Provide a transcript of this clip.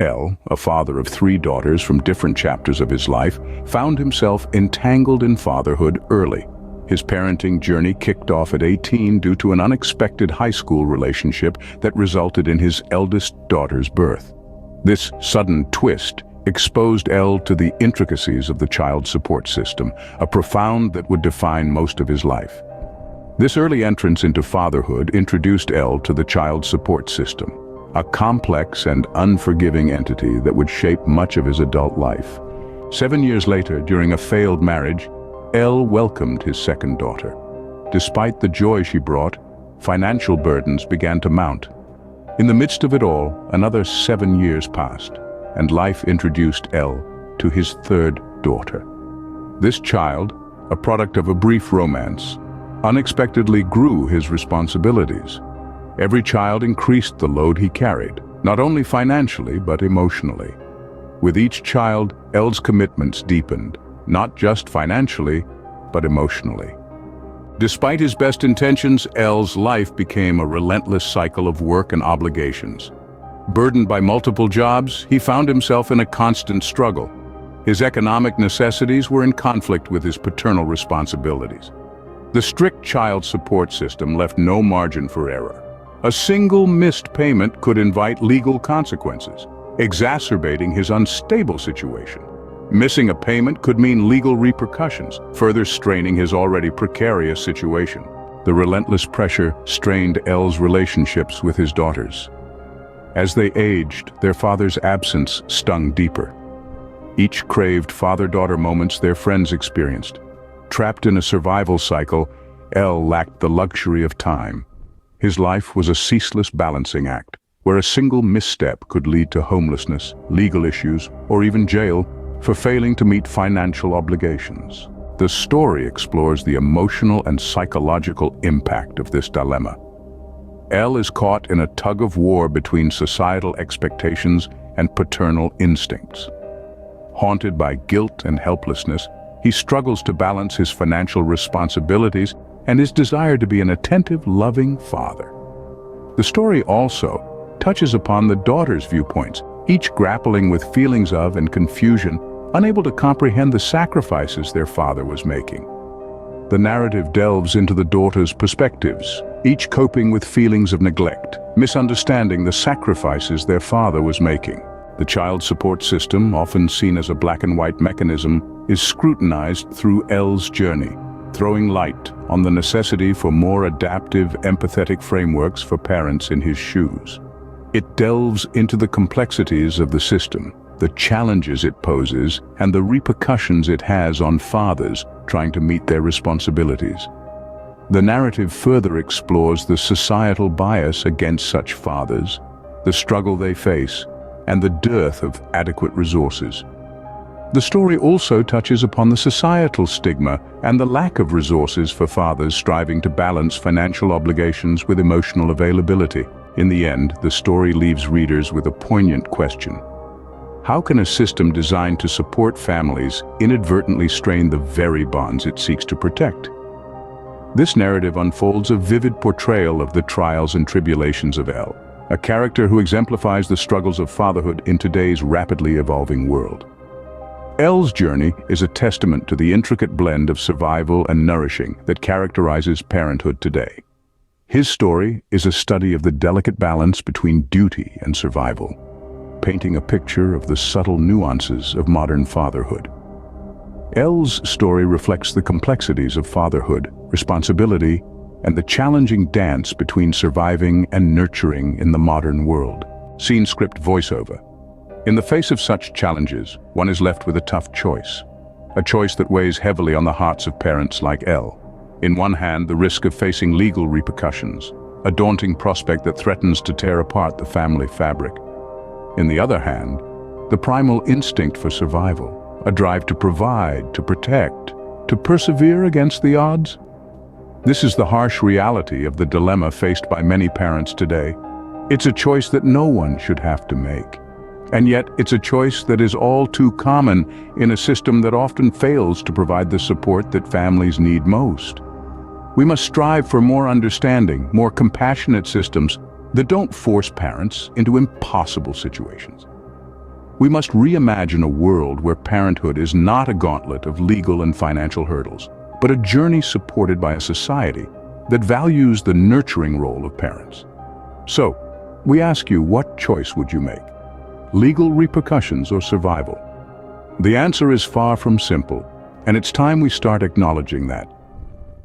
L, a father of 3 daughters from different chapters of his life, found himself entangled in fatherhood early. His parenting journey kicked off at 18 due to an unexpected high school relationship that resulted in his eldest daughter's birth. This sudden twist exposed L to the intricacies of the child support system, a profound that would define most of his life. This early entrance into fatherhood introduced L to the child support system, a complex and unforgiving entity that would shape much of his adult life. 7 years later, during a failed marriage, L welcomed his second daughter. Despite the joy she brought, financial burdens began to mount. In the midst of it all, another 7 years passed, and life introduced L to his third daughter. This child, a product of a brief romance, unexpectedly grew his responsibilities. Every child increased the load he carried, not only financially but emotionally. With each child, L's commitments deepened, not just financially, but emotionally. Despite his best intentions, L's life became a relentless cycle of work and obligations. Burdened by multiple jobs, he found himself in a constant struggle. His economic necessities were in conflict with his paternal responsibilities. The strict child support system left no margin for error. A single missed payment could invite legal consequences, exacerbating his unstable situation. Missing a payment could mean legal repercussions, further straining his already precarious situation. The relentless pressure strained L's relationships with his daughters. As they aged, their father's absence stung deeper. Each craved father-daughter moments their friends experienced. Trapped in a survival cycle, L lacked the luxury of time. His life was a ceaseless balancing act, where a single misstep could lead to homelessness, legal issues, or even jail for failing to meet financial obligations. The story explores the emotional and psychological impact of this dilemma. L is caught in a tug-of-war between societal expectations and paternal instincts. Haunted by guilt and helplessness, he struggles to balance his financial responsibilities and his desire to be an attentive, loving father. The story also touches upon the daughters' viewpoints, each grappling with feelings of and confusion, unable to comprehend the sacrifices their father was making. The narrative delves into the daughters' perspectives, each coping with feelings of neglect, misunderstanding the sacrifices their father was making. The child support system, often seen as a black-and-white mechanism, is scrutinized through L's journey, throwing light on the necessity for more adaptive, empathetic frameworks for parents in his shoes. It delves into the complexities of the system, the challenges it poses, and the repercussions it has on fathers trying to meet their responsibilities. The narrative further explores the societal bias against such fathers, the struggle they face, and the dearth of adequate resources. The story also touches upon the societal stigma and the lack of resources for fathers striving to balance financial obligations with emotional availability. In the end, the story leaves readers with a poignant question. How can a system designed to support families inadvertently strain the very bonds it seeks to protect? This narrative unfolds a vivid portrayal of the trials and tribulations of L, a character who exemplifies the struggles of fatherhood in today's rapidly evolving world. L's journey is a testament to the intricate blend of survival and nourishing that characterizes parenthood today. His story is a study of the delicate balance between duty and survival, painting a picture of the subtle nuances of modern fatherhood. L's story reflects the complexities of fatherhood, responsibility, and the challenging dance between surviving and nurturing in the modern world. Scene script voiceover. In the face of such challenges, one is left with a tough choice. A choice that weighs heavily on the hearts of parents like L. In one hand, the risk of facing legal repercussions, a daunting prospect that threatens to tear apart the family fabric. In the other hand, the primal instinct for survival, a drive to provide, to protect, to persevere against the odds. This is the harsh reality of the dilemma faced by many parents today. It's a choice that no one should have to make. And yet, it's a choice that is all too common in a system that often fails to provide the support that families need most. We must strive for more understanding, more compassionate systems that don't force parents into impossible situations. We must reimagine a world where parenthood is not a gauntlet of legal and financial hurdles, but a journey supported by a society that values the nurturing role of parents. So, we ask you, what choice would you make? Legal repercussions or survival? The answer is far from simple, and it's time we start acknowledging that.